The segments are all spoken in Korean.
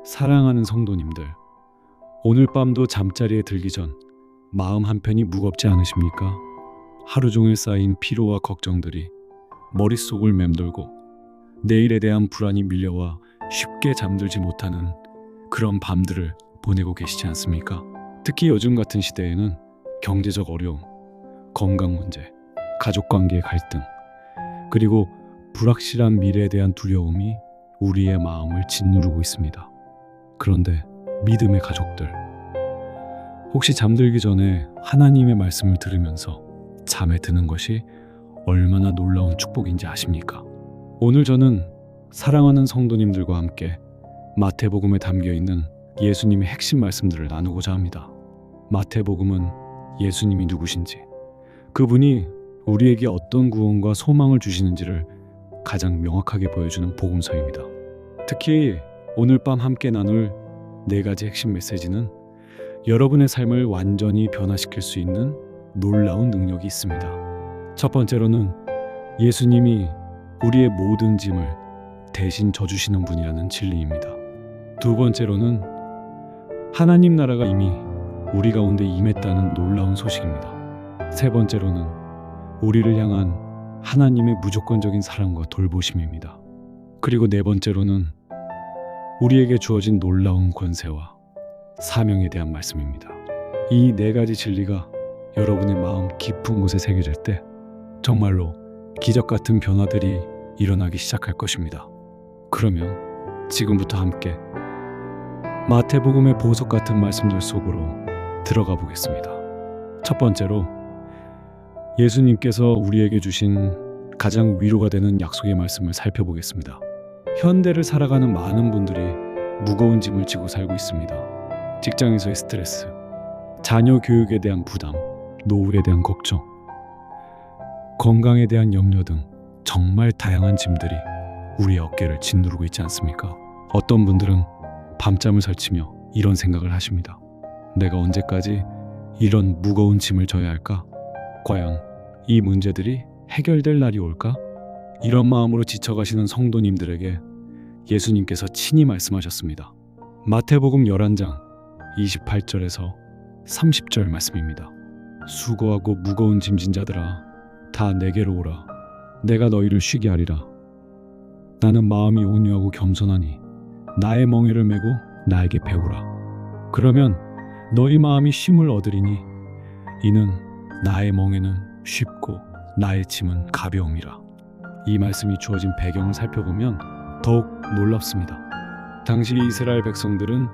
사랑하는 성도님들, 오늘 밤도 잠자리에 들기 전 마음 한편이 무겁지 않으십니까? 하루 종일 쌓인 피로와 걱정들이 머릿속을 맴돌고 내일에 대한 불안이 밀려와 쉽게 잠들지 못하는 그런 밤들을 보내고 계시지 않습니까? 특히 요즘 같은 시대에는 경제적 어려움, 건강 문제, 가족 관계의 갈등, 그리고 불확실한 미래에 대한 두려움이 우리의 마음을 짓누르고 있습니다. 그런데 믿음의 가족들, 혹시 잠들기 전에 하나님의 말씀을 들으면서 잠에 드는 것이 얼마나 놀라운 축복인지 아십니까? 오늘 저는 사랑하는 성도님들과 함께 마태복음에 담겨있는 예수님의 핵심 말씀들을 나누고자 합니다. 마태복음은 예수님이 누구신지, 그분이 우리에게 어떤 구원과 소망을 주시는지를 가장 명확하게 보여주는 복음서입니다. 특히 오늘 밤 함께 나눌 4가지 핵심 메시지는 여러분의 삶을 완전히 변화시킬 수 있는 놀라운 능력이 있습니다. 첫 번째로는 예수님이 우리의 모든 짐을 대신 져주시는 분이라는 진리입니다. 두 번째로는 하나님 나라가 이미 우리 가운데 임했다는 놀라운 소식입니다. 세 번째로는 우리를 향한 하나님의 무조건적인 사랑과 돌보심입니다. 그리고 네 번째로는 우리에게 주어진 놀라운 권세와 사명에 대한 말씀입니다. 이 4가지 진리가 여러분의 마음 깊은 곳에 새겨질 때 정말로 기적 같은 변화들이 일어나기 시작할 것입니다. 그러면 지금부터 함께 마태복음의 보석 같은 말씀들 속으로 들어가 보겠습니다. 첫 번째로 예수님께서 우리에게 주신 가장 위로가 되는 약속의 말씀을 살펴보겠습니다. 현대를 살아가는 많은 분들이 무거운 짐을 지고 살고 있습니다. 직장에서의 스트레스, 자녀 교육에 대한 부담, 노후에 대한 걱정, 건강에 대한 염려 등 정말 다양한 짐들이 우리의 어깨를 짓누르고 있지 않습니까? 어떤 분들은 밤잠을 설치며 이런 생각을 하십니다. 내가 언제까지 이런 무거운 짐을 져야 할까? 과연 이 문제들이 해결될 날이 올까? 이런 마음으로 지쳐가시는 성도님들에게 예수님께서 친히 말씀하셨습니다. 마태복음 11장 28절에서 30절 말씀입니다. 수고하고 무거운 짐진 자들아, 다 내게로 오라. 내가 너희를 쉬게 하리라. 나는 마음이 온유하고 겸손하니 나의 멍에를 메고 나에게 배우라. 그러면 너희 마음이 쉼을 얻으리니 이는 나의 멍에는 쉽고 나의 짐은 가벼움이라. 이 말씀이 주어진 배경을 살펴보면 더욱 놀랍습니다. 당시 이스라엘 백성들은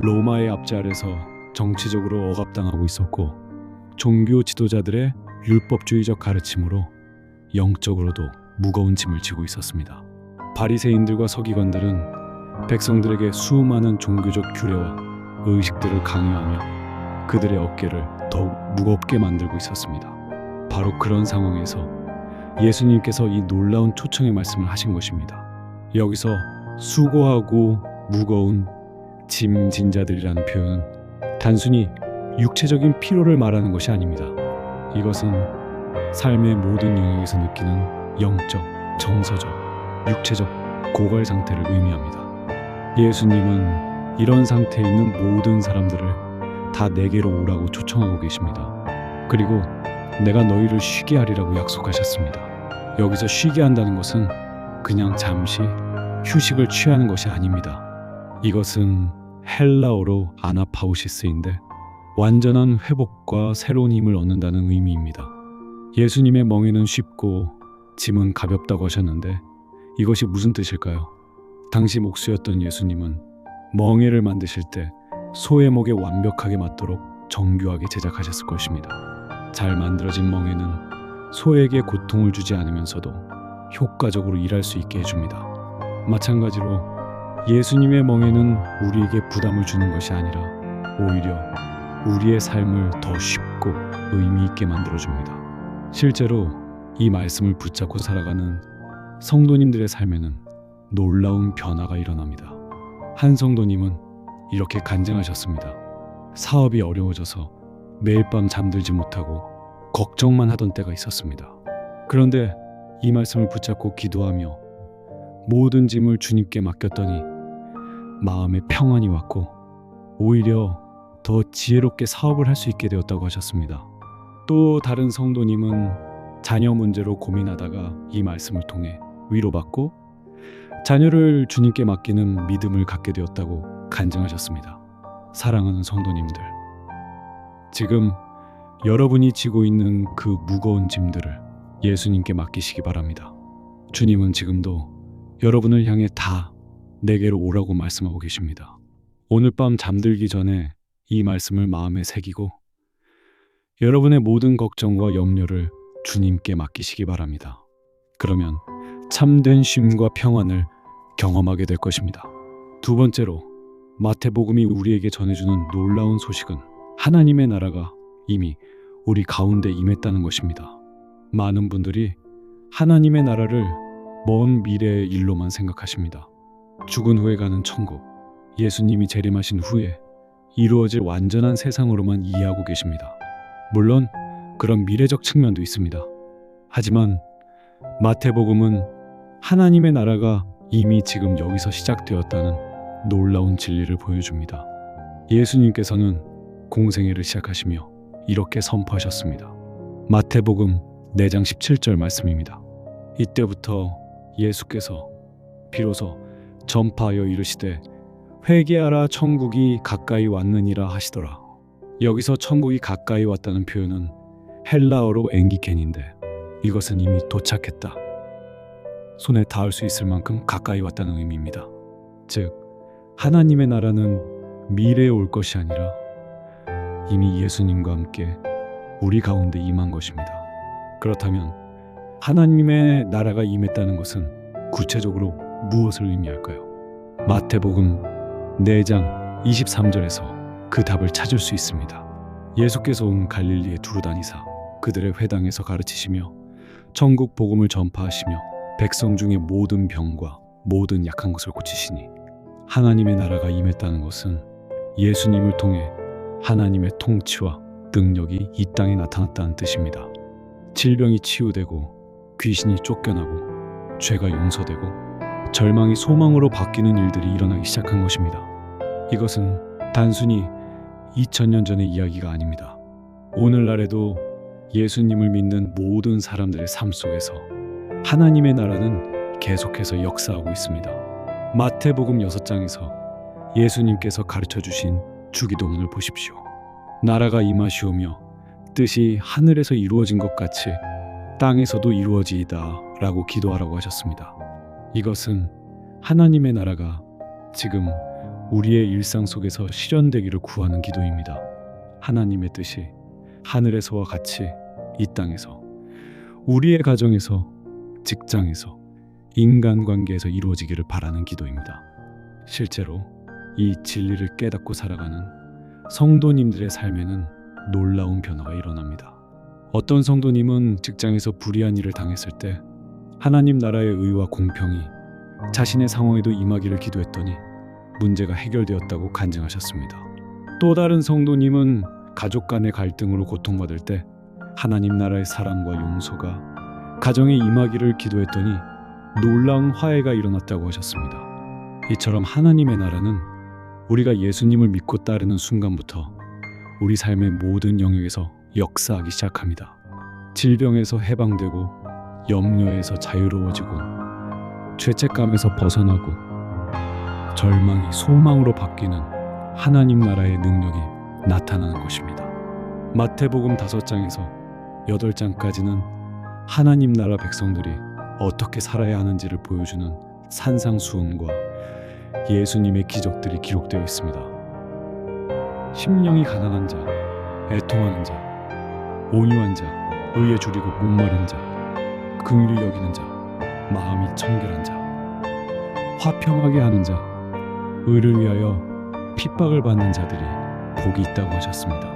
로마의 압제 아래서 정치적으로 억압당하고 있었고 종교 지도자들의 율법주의적 가르침으로 영적으로도 무거운 짐을 지고 있었습니다. 바리새인들과 서기관들은 백성들에게 수많은 종교적 규례와 의식들을 강요하며 그들의 어깨를 더욱 무겁게 만들고 있었습니다. 바로 그런 상황에서 예수님께서 이 놀라운 초청의 말씀을 하신 것입니다. 여기서 수고하고 무거운 짐진 자들이라는 표현은 단순히 육체적인 피로를 말하는 것이 아닙니다. 이것은 삶의 모든 영역에서 느끼는 영적, 정서적, 육체적 고갈 상태를 의미합니다. 예수님은 이런 상태에 있는 모든 사람들을 다 내게로 오라고 초청하고 계십니다. 그리고 내가 너희를 쉬게 하리라고 약속하셨습니다. 여기서 쉬게 한다는 것은 그냥 잠시 휴식을 취하는 것이 아닙니다. 이것은 헬라어로 아나파우시스인데 완전한 회복과 새로운 힘을 얻는다는 의미입니다. 예수님의 멍에는 쉽고 짐은 가볍다고 하셨는데 이것이 무슨 뜻일까요? 당시 목수였던 예수님은 멍에를 만드실 때 소의 목에 완벽하게 맞도록 정교하게 제작하셨을 것입니다. 잘 만들어진 멍에는 소에게 고통을 주지 않으면서도 효과적으로 일할 수 있게 해줍니다. 마찬가지로 예수님의 멍에는 우리에게 부담을 주는 것이 아니라 오히려 우리의 삶을 더 쉽고 의미 있게 만들어줍니다. 실제로 이 말씀을 붙잡고 살아가는 성도님들의 삶에는 놀라운 변화가 일어납니다. 한 성도님은 이렇게 간증하셨습니다. 사업이 어려워져서 매일 밤 잠들지 못하고 걱정만 하던 때가 있었습니다. 그런데 이 말씀을 붙잡고 기도하며 모든 짐을 주님께 맡겼더니 마음에 평안이 왔고 오히려 더 지혜롭게 사업을 할 수 있게 되었다고 하셨습니다. 또 다른 성도님은 자녀 문제로 고민하다가 이 말씀을 통해 위로받고 자녀를 주님께 맡기는 믿음을 갖게 되었다고 간증하셨습니다. 사랑하는 성도님들, 지금 여러분이 지고 있는 그 무거운 짐들을 예수님께 맡기시기 바랍니다. 주님은 지금도 여러분을 향해 다 내게로 오라고 말씀하고 계십니다. 오늘 밤 잠들기 전에 이 말씀을 마음에 새기고 여러분의 모든 걱정과 염려를 주님께 맡기시기 바랍니다. 그러면 참된 쉼과 평안을 경험하게 될 것입니다. 두 번째로, 마태복음이 우리에게 전해주는 놀라운 소식은 하나님의 나라가 이미 우리 가운데 임했다는 것입니다. 많은 분들이 하나님의 나라를 먼 미래의 일로만 생각하십니다. 죽은 후에 가는 천국, 예수님이 재림하신 후에 이루어질 완전한 세상으로만 이해하고 계십니다. 물론 그런 미래적 측면도 있습니다. 하지만 마태복음은 하나님의 나라가 이미 지금 여기서 시작되었다는 놀라운 진리를 보여줍니다. 예수님께서는 공생애를 시작하시며 이렇게 선포하셨습니다. 마태복음 4장 17절 말씀입니다. 이때부터 예수께서 비로소 전파하여 이르시되 회개하라 천국이 가까이 왔느니라 하시더라. 여기서 천국이 가까이 왔다는 표현은 헬라어로 엥기켄인데 이것은 이미 도착했다, 손에 닿을 수 있을 만큼 가까이 왔다는 의미입니다. 즉, 하나님의 나라는 미래에 올 것이 아니라 이미 예수님과 함께 우리 가운데 임한 것입니다. 그렇다면 하나님의 나라가 임했다는 것은 구체적으로 무엇을 의미할까요? 마태복음 4장 23절에서 그 답을 찾을 수 있습니다. 예수께서 온 갈릴리에 두루 다니사 그들의 회당에서 가르치시며 천국 복음을 전파하시며 백성 중의 모든 병과 모든 약한 것을 고치시니, 하나님의 나라가 임했다는 것은 예수님을 통해 하나님의 통치와 능력이 이 땅에 나타났다는 뜻입니다. 질병이 치유되고 귀신이 쫓겨나고 죄가 용서되고 절망이 소망으로 바뀌는 일들이 일어나기 시작한 것입니다. 이것은 단순히 2000년 전의 이야기가 아닙니다. 오늘날에도 예수님을 믿는 모든 사람들의 삶 속에서 하나님의 나라는 계속해서 역사하고 있습니다. 마태복음 6장에서 예수님께서 가르쳐 주신 주기도문을 보십시오. 나라가 임하시오며 뜻이 하늘에서 이루어진 것 같이 땅에서도 이루어지이다 라고 기도하라고 하셨습니다. 이것은 하나님의 나라가 지금 우리의 일상 속에서 실현되기를 구하는 기도입니다. 하나님의 뜻이 하늘에서와 같이 이 땅에서, 우리의 가정에서, 직장에서, 인간관계에서 이루어지기를 바라는 기도입니다. 실제로 이 진리를 깨닫고 살아가는 성도님들의 삶에는 놀라운 변화가 일어납니다. 어떤 성도님은 직장에서 불의한 일을 당했을 때 하나님 나라의 의와 공평이 자신의 상황에도 임하기를 기도했더니 문제가 해결되었다고 간증하셨습니다. 또 다른 성도님은 가족 간의 갈등으로 고통받을 때 하나님 나라의 사랑과 용서가 가정에 임하기를 기도했더니 놀라운 화해가 일어났다고 하셨습니다. 이처럼 하나님의 나라는 우리가 예수님을 믿고 따르는 순간부터 우리 삶의 모든 영역에서 역사하기 시작합니다. 질병에서 해방되고 염려에서 자유로워지고 죄책감에서 벗어나고 절망이 소망으로 바뀌는 하나님 나라의 능력이 나타나는 것입니다. 마태복음 5장에서 8장까지는 하나님 나라 백성들이 어떻게 살아야 하는지를 보여주는 산상수훈과 예수님의 기적들이 기록되어 있습니다. 심령이 가난한 자, 애통하는 자, 온유한 자, 의에 줄이고 목마른 자, 긍휼히 여기는 자, 마음이 청결한 자, 화평하게 하는 자, 의를 위하여 핍박을 받는 자들이 복이 있다고 하셨습니다.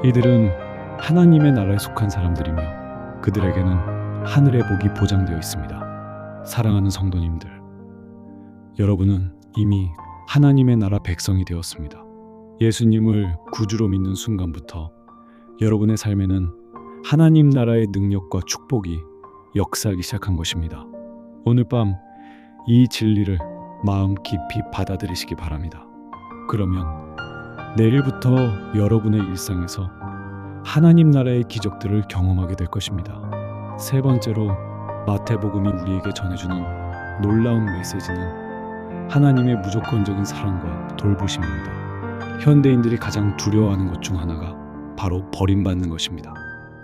이들은 하나님의 나라에 속한 사람들이며 그들에게는 하늘의 복이 보장되어 있습니다. 사랑하는 성도님들, 여러분은 이미 하나님의 나라 백성이 되었습니다. 예수님을 구주로 믿는 순간부터 여러분의 삶에는 하나님 나라의 능력과 축복이 역사하기 시작한 것입니다. 오늘 밤 이 진리를 마음 깊이 받아들이시기 바랍니다. 그러면 내일부터 여러분의 일상에서 하나님 나라의 기적들을 경험하게 될 것입니다. 세 번째로 마태복음이 우리에게 전해주는 놀라운 메시지는 하나님의 무조건적인 사랑과 돌보심입니다. 현대인들이 가장 두려워하는 것 중 하나가 바로 버림받는 것입니다.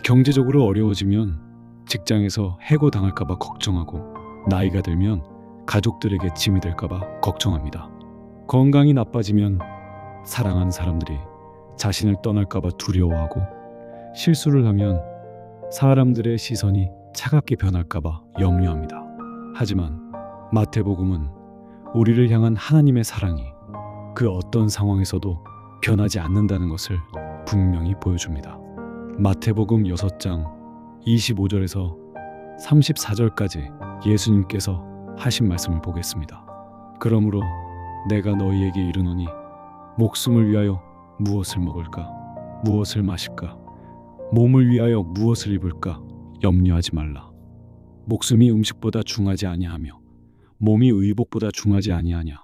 경제적으로 어려워지면 직장에서 해고당할까봐 걱정하고, 나이가 들면 가족들에게 짐이 될까봐 걱정합니다. 건강이 나빠지면 사랑하는 사람들이 자신을 떠날까봐 두려워하고, 실수를 하면 사람들의 시선이 차갑게 변할까봐 염려합니다. 하지만 마태복음은 우리를 향한 하나님의 사랑이 그 어떤 상황에서도 변하지 않는다는 것을 분명히 보여줍니다. 마태복음 6장 25절에서 34절까지 예수님께서 하신 말씀을 보겠습니다. 그러므로 내가 너희에게 이르노니 목숨을 위하여 무엇을 먹을까, 무엇을 마실까, 몸을 위하여 무엇을 입을까 염려하지 말라. 목숨이 음식보다 중하지 아니하며 몸이 의복보다 중하지 아니하냐.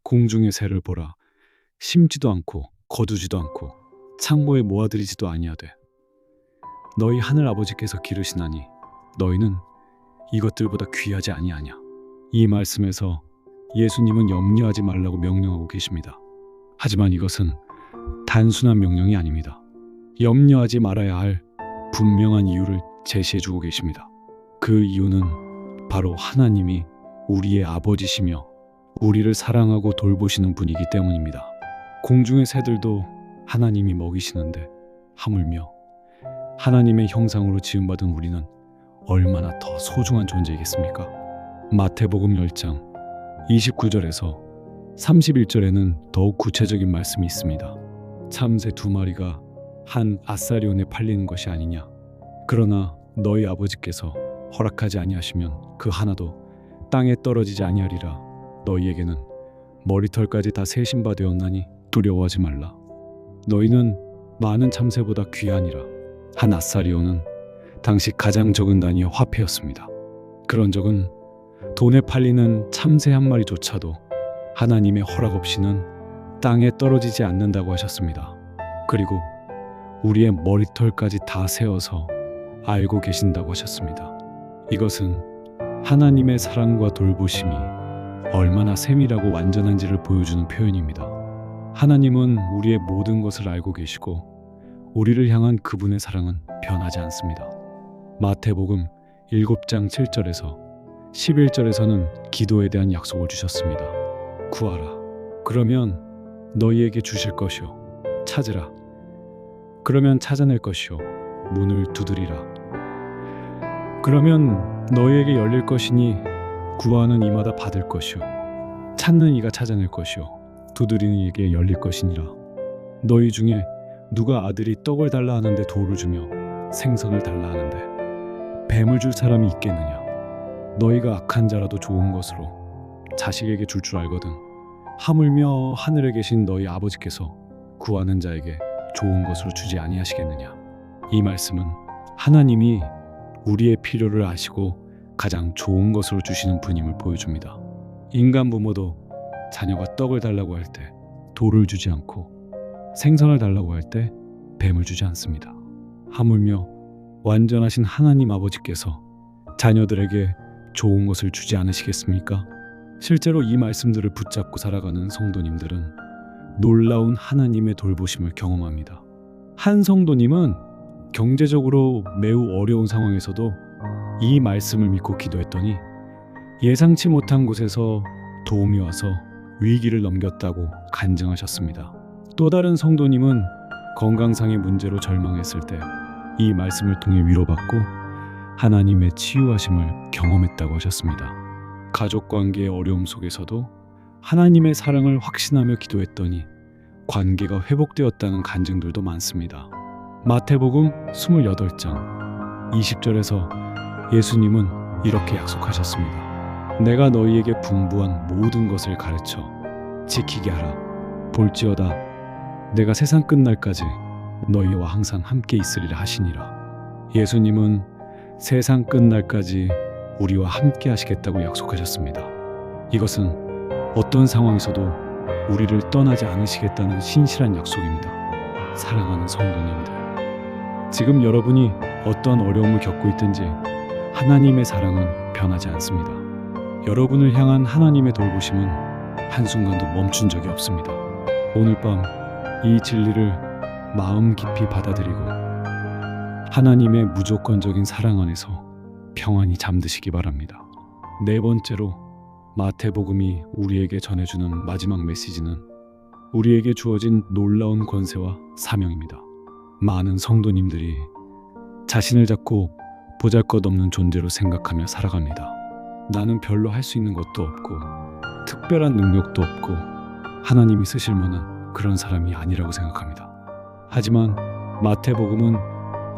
공중의 새를 보라. 심지도 않고 거두지도 않고 창고에 모아들이지도 아니하되 너희 하늘 아버지께서 기르시나니 너희는 이것들보다 귀하지 아니하냐. 이 말씀에서 예수님은 염려하지 말라고 명령하고 계십니다. 하지만 이것은 단순한 명령이 아닙니다. 염려하지 말아야 할 분명한 이유를 제시해주고 계십니다. 그 이유는 바로 하나님이 우리의 아버지시며 우리를 사랑하고 돌보시는 분이기 때문입니다. 공중의 새들도 하나님이 먹이시는데 하물며 하나님의 형상으로 지음받은 우리는 얼마나 더 소중한 존재이겠습니까? 마태복음 10장 29절에서 31절에는 더욱 구체적인 말씀이 있습니다. 참새 2마리가 한 아사리온에 팔리는 것이 아니냐. 그러나 너희 아버지께서 허락하지 아니하시면 그 하나도 땅에 떨어지지 아니하리라. 너희에게는 머리털까지 다 세신 바 되었나니 두려워하지 말라. 너희는 많은 참새보다 귀하니라. 한 아사리온은 당시 가장 적은 단위의 화폐였습니다. 그런 적은 돈에 팔리는 참새 한 마리조차도 하나님의 허락 없이는 땅에 떨어지지 않는다고 하셨습니다. 그리고 우리의 머리털까지 다 세어서 알고 계신다고 하셨습니다. 이것은 하나님의 사랑과 돌보심이 얼마나 세밀하고 완전한지를 보여주는 표현입니다. 하나님은 우리의 모든 것을 알고 계시고 우리를 향한 그분의 사랑은 변하지 않습니다. 마태복음 7장 7절에서 11절에서는 기도에 대한 약속을 주셨습니다. 구하라. 그러면 너희에게 주실 것이요. 찾으라. 그러면 찾아낼 것이요. 문을 두드리라. 그러면 너희에게 열릴 것이니 구하는 이마다 받을 것이요. 찾는 이가 찾아낼 것이요. 두드리는 이에게 열릴 것이니라. 너희 중에 누가 아들이 떡을 달라 하는데 돌을 주며 생선을 달라 하는데 뱀을 줄 사람이 있겠느냐. 너희가 악한 자라도 좋은 것으로 자식에게 줄 줄 알거든. 하물며 하늘에 계신 너희 아버지께서 구하는 자에게 좋은 것으로 주지 아니하시겠느냐. 이 말씀은 하나님이 우리의 필요를 아시고 가장 좋은 것으로 주시는 분임을 보여줍니다. 인간 부모도 자녀가 떡을 달라고 할 때 돌을 주지 않고 생선을 달라고 할 때 뱀을 주지 않습니다. 하물며 완전하신 하나님 아버지께서 자녀들에게 좋은 것을 주지 않으시겠습니까? 실제로 이 말씀들을 붙잡고 살아가는 성도님들은 놀라운 하나님의 돌보심을 경험합니다. 한 성도님은 경제적으로 매우 어려운 상황에서도 이 말씀을 믿고 기도했더니 예상치 못한 곳에서 도움이 와서 위기를 넘겼다고 간증하셨습니다. 또 다른 성도님은 건강상의 문제로 절망했을 때 이 말씀을 통해 위로받고 하나님의 치유하심을 경험했다고 하셨습니다. 가족관계의 어려움 속에서도 하나님의 사랑을 확신하며 기도했더니 관계가 회복되었다는 간증들도 많습니다. 마태복음 28장 20절에서 예수님은 이렇게 약속하셨습니다. 내가 너희에게 분부한 모든 것을 가르쳐 지키게 하라. 볼지어다 내가 세상 끝날까지 너희와 항상 함께 있으리라 하시니라. 예수님은 세상 끝날까지 우리와 함께 하시겠다고 약속하셨습니다. 이것은 어떤 상황에서도 우리를 떠나지 않으시겠다는 신실한 약속입니다. 사랑하는 성도님들, 지금 여러분이 어떤 어려움을 겪고 있든지 하나님의 사랑은 변하지 않습니다. 여러분을 향한 하나님의 돌보심은 한순간도 멈춘 적이 없습니다. 오늘 밤 이 진리를 마음 깊이 받아들이고 하나님의 무조건적인 사랑 안에서 평안히 잠드시기 바랍니다. 네 번째로 마태복음이 우리에게 전해주는 마지막 메시지는 우리에게 주어진 놀라운 권세와 사명입니다. 많은 성도님들이 자신을 자꾸 보잘것없는 존재로 생각하며 살아갑니다. 나는 별로 할 수 있는 것도 없고 특별한 능력도 없고 하나님이 쓰실 만한 그런 사람이 아니라고 생각합니다. 하지만 마태복음은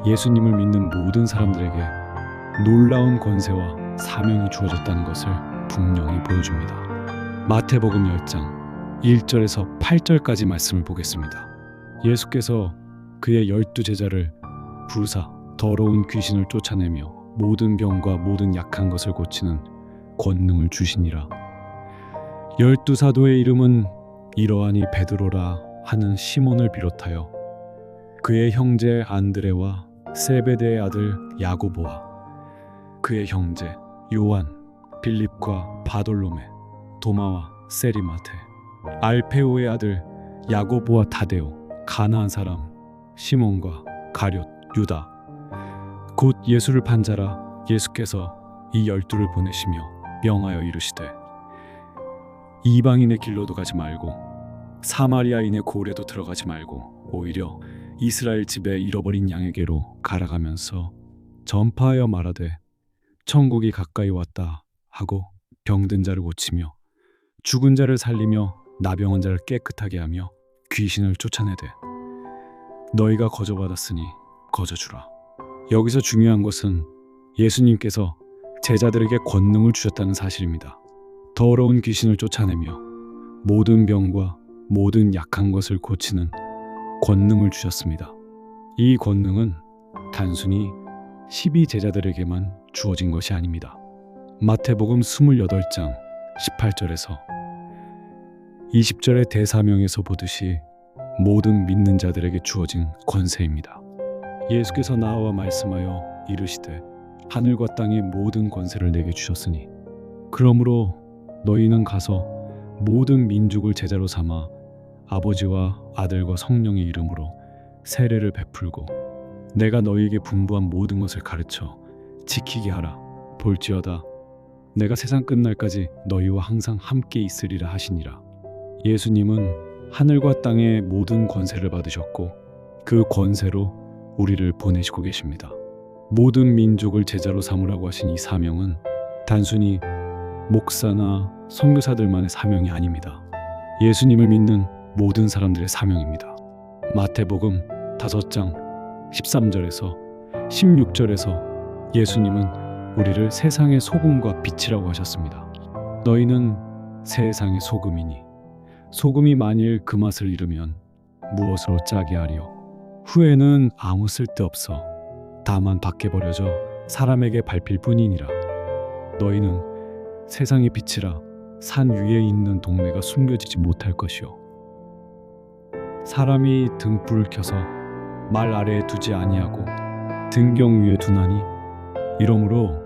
예수님을 믿는 모든 사람들에게 놀라운 권세와 사명이 주어졌다는 것을 분명히 보여줍니다. 마태복음 10장 1절에서 8절까지 말씀을 보겠습니다. 예수께서 그의 12제자를 부르사 더러운 귀신을 쫓아내며 모든 병과 모든 약한 것을 고치는 권능을 주시니라. 12사도의 이름은 이러하니 베드로라 하는 시몬을 비롯하여 그의 형제 안드레와 세베대의 아들 야고보와 그의 형제 요한, 빌립과 바돌로메, 도마와 세리마테, 알페오의 아들 야고보와 타데오, 가나안 사람 시몬과 가룟, 유다, 곧 예수를 판 자라. 예수께서 이 12를 보내시며 명하여 이르시되 이방인의 길로도 가지 말고 사마리아인의 고을에도 들어가지 말고 오히려 이스라엘 집에 잃어버린 양에게로 가라가면서 전파하여 말하되 천국이 가까이 왔다 하고 병든 자를 고치며 죽은 자를 살리며 나병한 자를 깨끗하게 하며 귀신을 쫓아내되 너희가 거저받았으니 거저주라. 여기서 중요한 것은 예수님께서 제자들에게 권능을 주셨다는 사실입니다. 더러운 귀신을 쫓아내며 모든 병과 모든 약한 것을 고치는 권능을 주셨습니다. 이 권능은 단순히 12제자들에게만 주어진 것이 아닙니다. 마태복음 28장 18절에서 20절의 대사명에서 보듯이 모든 믿는 자들에게 주어진 권세입니다. 예수께서 나와 말씀하여 이르시되 하늘과 땅의 모든 권세를 내게 주셨으니 그러므로 너희는 가서 모든 민족을 제자로 삼아 아버지와 아들과 성령의 이름으로 세례를 베풀고 내가 너희에게 분부한 모든 것을 가르쳐 지키게 하라. 볼지어다 내가 세상 끝날까지 너희와 항상 함께 있으리라 하시니라. 예수님은 하늘과 땅의 모든 권세를 받으셨고 그 권세로 우리를 보내시고 계십니다. 모든 민족을 제자로 삼으라고 하신 이 사명은 단순히 목사나 선교사들만의 사명이 아닙니다. 예수님을 믿는 모든 사람들의 사명입니다. 마태복음 5장 13절에서 16절에서 예수님은 우리를 세상의 소금과 빛이라고 하셨습니다. 너희는 세상의 소금이니 소금이 만일 그 맛을 잃으면 무엇으로 짜게 하리요? 후에는 아무 쓸데없어 다만 밖에 버려져 사람에게 밟힐 뿐이니라. 너희는 세상의 빛이라 산 위에 있는 동네가 숨겨지지 못할 것이요 사람이 등불을 켜서 말 아래에 두지 아니하고 등경 위에 두나니 이러므로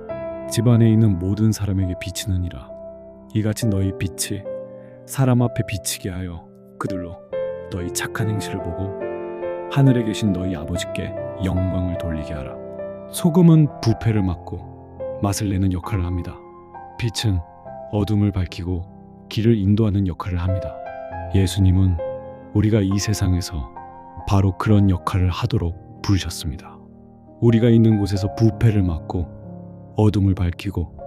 집 안에 있는 모든 사람에게 비치느니라. 이같이 너희 빛이 사람 앞에 비치게 하여 그들로 너희 착한 행실을 보고 하늘에 계신 너희 아버지께 영광을 돌리게 하라. 소금은 부패를 막고 맛을 내는 역할을 합니다. 빛은 어둠을 밝히고 길을 인도하는 역할을 합니다. 예수님은 우리가 이 세상에서 바로 그런 역할을 하도록 부르셨습니다. 우리가 있는 곳에서 부패를 막고 어둠을 밝히고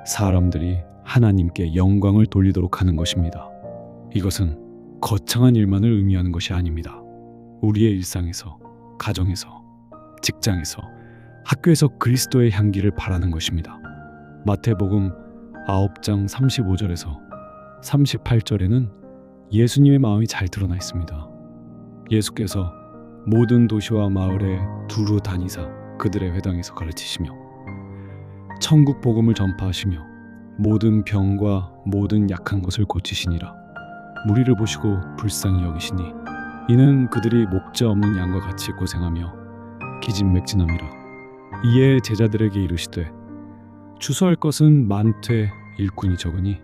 사람들이 하나님께 영광을 돌리도록 하는 것입니다. 이것은 거창한 일만을 의미하는 것이 아닙니다. 우리의 일상에서, 가정에서, 직장에서, 학교에서 그리스도의 향기를 바라는 것입니다. 마태복음 9장 35절에서 38절에는 예수님의 마음이 잘 드러나 있습니다. 예수께서 모든 도시와 마을에 두루 다니사 그들의 회당에서 가르치시며 천국 복음을 전파하시며 모든 병과 모든 약한 것을 고치시니라. 무리를 보시고 불쌍히 여기시니 이는 그들이 목자 없는 양과 같이 고생하며 기진맥진함이라. 이에 제자들에게 이르시되 추수할 것은 많되 일꾼이 적으니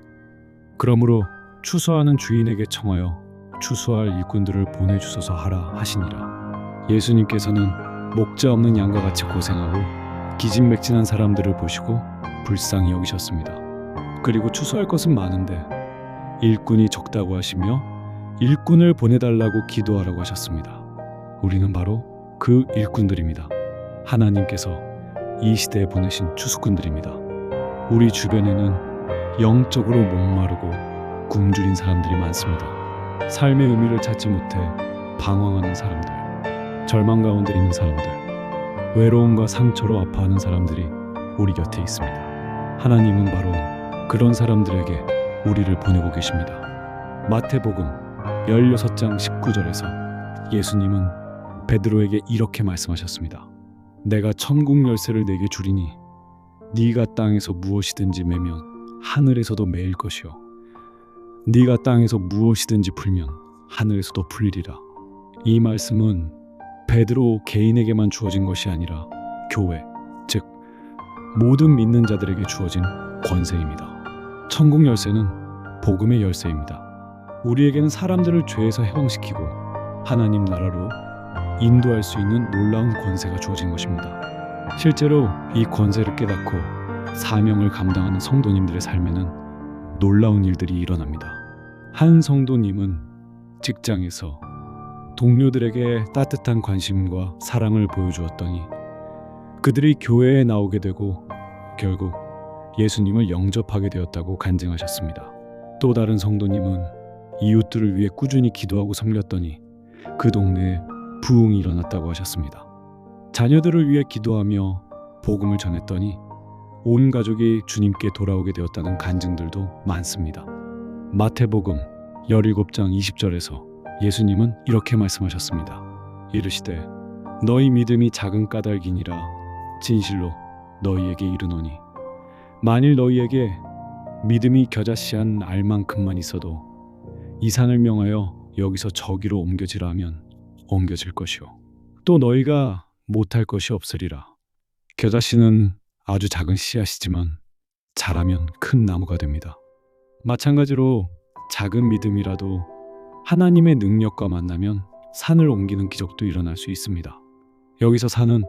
그러므로 추수하는 주인에게 청하여 추수할 일꾼들을 보내주소서 하라 하시니라. 예수님께서는 목자 없는 양과 같이 고생하고 기진맥진한 사람들을 보시고 불쌍히 여기셨습니다. 그리고 추수할 것은 많은데 일꾼이 적다고 하시며 일꾼을 보내달라고 기도하라고 하셨습니다. 우리는 바로 그 일꾼들입니다. 하나님께서 이 시대에 보내신 추수꾼들입니다. 우리 주변에는 영적으로 목마르고 굶주린 사람들이 많습니다. 삶의 의미를 찾지 못해 방황하는 사람들, 절망 가운데 있는 사람들, 외로움과 상처로 아파하는 사람들이 우리 곁에 있습니다. 하나님은 바로 그런 사람들에게 우리를 보내고 계십니다. 마태복음 16장 19절에서 예수님은 베드로에게 이렇게 말씀하셨습니다. 내가 천국 열쇠를 내게 주리니 네가 땅에서 무엇이든지 매면 하늘에서도 매일 것이요 네가 땅에서 무엇이든지 풀면 하늘에서도 풀리리라. 이 말씀은 베드로 개인에게만 주어진 것이 아니라 교회, 즉 모든 믿는 자들에게 주어진 권세입니다. 천국 열쇠는 복음의 열쇠입니다. 우리에게는 사람들을 죄에서 해방시키고 하나님 나라로 인도할 수 있는 놀라운 권세가 주어진 것입니다. 실제로 이 권세를 깨닫고 사명을 감당하는 성도님들의 삶에는 놀라운 일들이 일어납니다. 한 성도님은 직장에서 동료들에게 따뜻한 관심과 사랑을 보여주었더니 그들이 교회에 나오게 되고 결국 예수님을 영접하게 되었다고 간증하셨습니다. 또 다른 성도님은 이웃들을 위해 꾸준히 기도하고 섬겼더니 그 동네에 부흥이 일어났다고 하셨습니다. 자녀들을 위해 기도하며 복음을 전했더니 온 가족이 주님께 돌아오게 되었다는 간증들도 많습니다. 마태복음 17장 20절에서 예수님은 이렇게 말씀하셨습니다. 이르시되 너희 믿음이 작은 까닭이니라 진실로 너희에게 이르노니 만일 너희에게 믿음이 겨자씨 한 알만큼만 있어도 이 산을 명하여 여기서 저기로 옮겨지라 하면 옮겨질 것이요 또 너희가 못할 것이 없으리라. 겨자씨는 아주 작은 씨앗이지만 자라면 큰 나무가 됩니다. 마찬가지로 작은 믿음이라도 하나님의 능력과 만나면 산을 옮기는 기적도 일어날 수 있습니다. 여기서 산은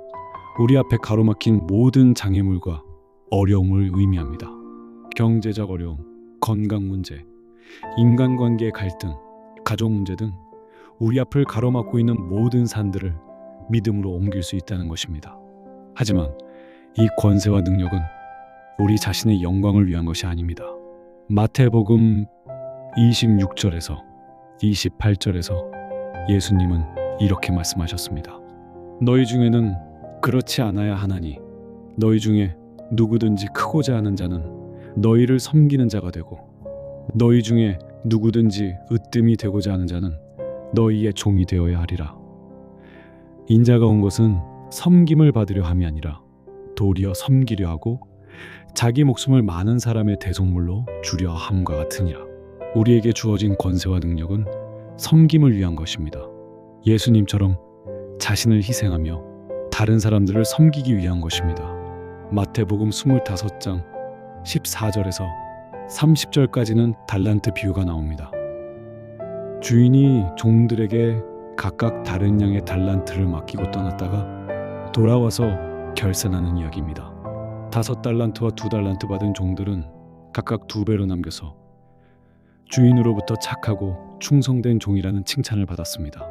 우리 앞에 가로막힌 모든 장애물과 어려움을 의미합니다. 경제적 어려움, 건강 문제, 인간관계의 갈등, 가족 문제 등 우리 앞을 가로막고 있는 모든 산들을 믿음으로 옮길 수 있다는 것입니다. 하지만 이 권세와 능력은 우리 자신의 영광을 위한 것이 아닙니다. 마태복음 26절에서 28절에서 예수님은 이렇게 말씀하셨습니다. 너희 중에는 그렇지 않아야 하나니 너희 중에 누구든지 크고자 하는 자는 너희를 섬기는 자가 되고 너희 중에 누구든지 으뜸이 되고자 하는 자는 너희의 종이 되어야 하리라. 인자가 온 것은 섬김을 받으려 함이 아니라 도리어 섬기려 하고 자기 목숨을 많은 사람의 대속물로 주려 함과 같으니라. 우리에게 주어진 권세와 능력은 섬김을 위한 것입니다. 예수님처럼 자신을 희생하며 다른 사람들을 섬기기 위한 것입니다. 마태복음 25장 14절에서 30절까지는 달란트 비유가 나옵니다. 주인이 종들에게 각각 다른 양의 달란트를 맡기고 떠났다가 돌아와서 결산하는 이야기입니다. 5달란트와 2달란트 받은 종들은 각각 2배로 남겨서 주인으로부터 착하고 충성된 종이라는 칭찬을 받았습니다.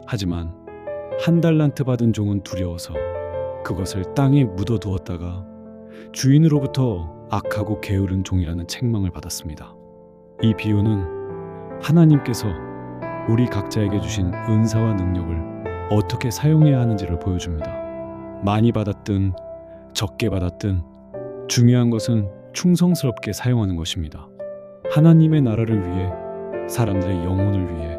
하지만 1달란트 받은 종은 두려워서 그것을 땅에 묻어두었다가 주인으로부터 악하고 게으른 종이라는 책망을 받았습니다. 이 비유는 하나님께서 우리 각자에게 주신 은사와 능력을 어떻게 사용해야 하는지를 보여줍니다. 많이 받았든 적게 받았든 중요한 것은 충성스럽게 사용하는 것입니다. 하나님의 나라를 위해 사람들의 영혼을 위해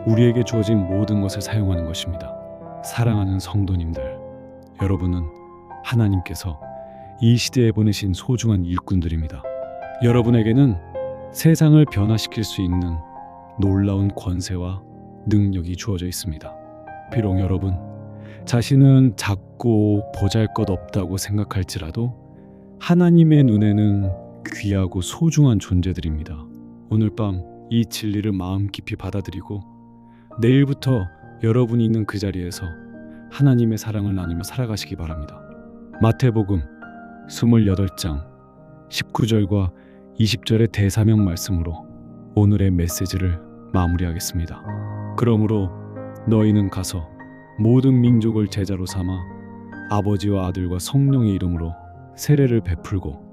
우리에게 주어진 모든 것을 사용하는 것입니다. 사랑하는 성도님들, 여러분은 하나님께서 이 시대에 보내신 소중한 일꾼들입니다. 여러분에게는 세상을 변화시킬 수 있는 놀라운 권세와 능력이 주어져 있습니다. 비록 여러분 자신은 작고 보잘것없다고 생각할지라도 하나님의 눈에는 귀하고 소중한 존재들입니다. 오늘 밤 이 진리를 마음 깊이 받아들이고 내일부터 여러분이 있는 그 자리에서 하나님의 사랑을 나누며 살아가시기 바랍니다. 마태복음 28장 19절과 20절의 대사명 말씀으로 오늘의 메시지를 마무리하겠습니다. 그러므로 너희는 가서 모든 민족을 제자로 삼아 아버지와 아들과 성령의 이름으로 세례를 베풀고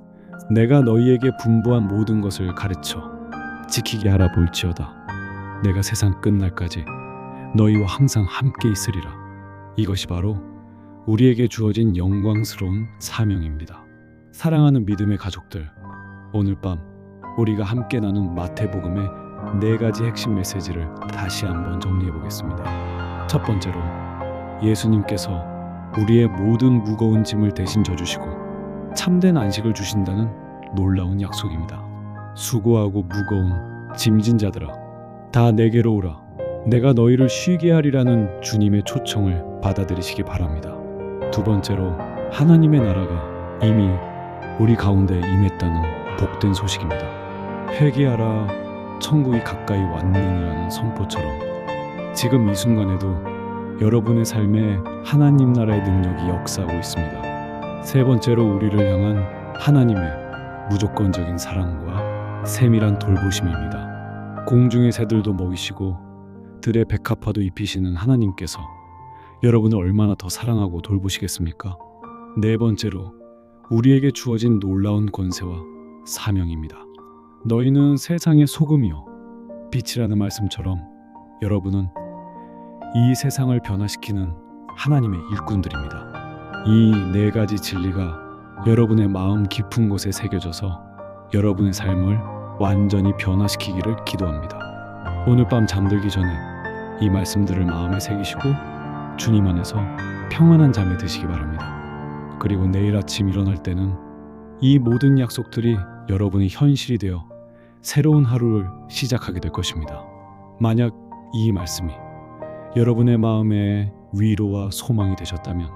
내가 너희에게 분부한 모든 것을 가르쳐 지키게 하라 볼지어다. 내가 세상 끝날까지 너희와 항상 함께 있으리라. 이것이 바로 우리에게 주어진 영광스러운 사명입니다. 사랑하는 믿음의 가족들, 오늘 밤 우리가 함께 나눈 마태복음의 4가지 핵심 메시지를 다시 한번 정리해 보겠습니다. 첫 번째로, 예수님께서 우리의 모든 무거운 짐을 대신 져주시고 참된 안식을 주신다는 놀라운 약속입니다. 수고하고 무거운 짐진 자들아, 다 내게로 오라. 내가 너희를 쉬게 하리라는 주님의 초청을 받아들이시기 바랍니다. 두 번째로, 하나님의 나라가 이미 우리 가운데 임했다는 복된 소식입니다. 회개하라, 천국이 가까이 왔느니라는 선포처럼 지금 이 순간에도 여러분의 삶에 하나님 나라의 능력이 역사하고 있습니다. 세 번째로, 우리를 향한 하나님의 무조건적인 사랑과 세밀한 돌보심입니다. 공중의 새들도 먹이시고 들의 백합화도 입히시는 하나님께서 여러분을 얼마나 더 사랑하고 돌보시겠습니까? 네 번째로, 우리에게 주어진 놀라운 권세와 사명입니다. 너희는 세상의 소금이요 빛이라는 말씀처럼 여러분은 이 세상을 변화시키는 하나님의 일꾼들입니다. 이 4가지 진리가 여러분의 마음 깊은 곳에 새겨져서 여러분의 삶을 완전히 변화시키기를 기도합니다. 오늘 밤 잠들기 전에 이 말씀들을 마음에 새기시고 주님 안에서 평안한 잠이 드시기 바랍니다. 그리고 내일 아침 일어날 때는 이 모든 약속들이 여러분의 현실이 되어 새로운 하루를 시작하게 될 것입니다. 만약 이 말씀이 여러분의 마음에 위로와 소망이 되셨다면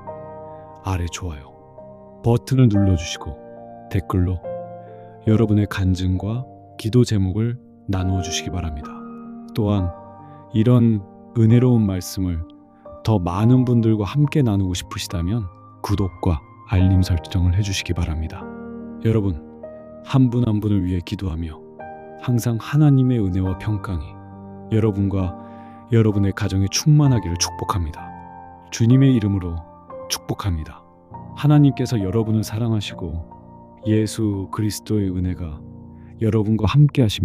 아래 좋아요 버튼을 눌러주시고 댓글로 여러분의 간증과 기도 제목을 나누어 주시기 바랍니다. 또한 이런 은혜로운 말씀을 더 많은 분들과 함께 나누고 싶으시다면 구독과 알림 설정을 해주시기 바랍니다. 여러분, 한 분 한 분을 위해 기도하며 항상 하나님의 은혜와 평강이 여러분과 여러분의 가정에 충만하기를 축복합니다. 주님의 이름으로 축복합니다. 하나님께서 여러분을 사랑하시고 예수 그리스도의 은혜가 여러분과 함께 하시며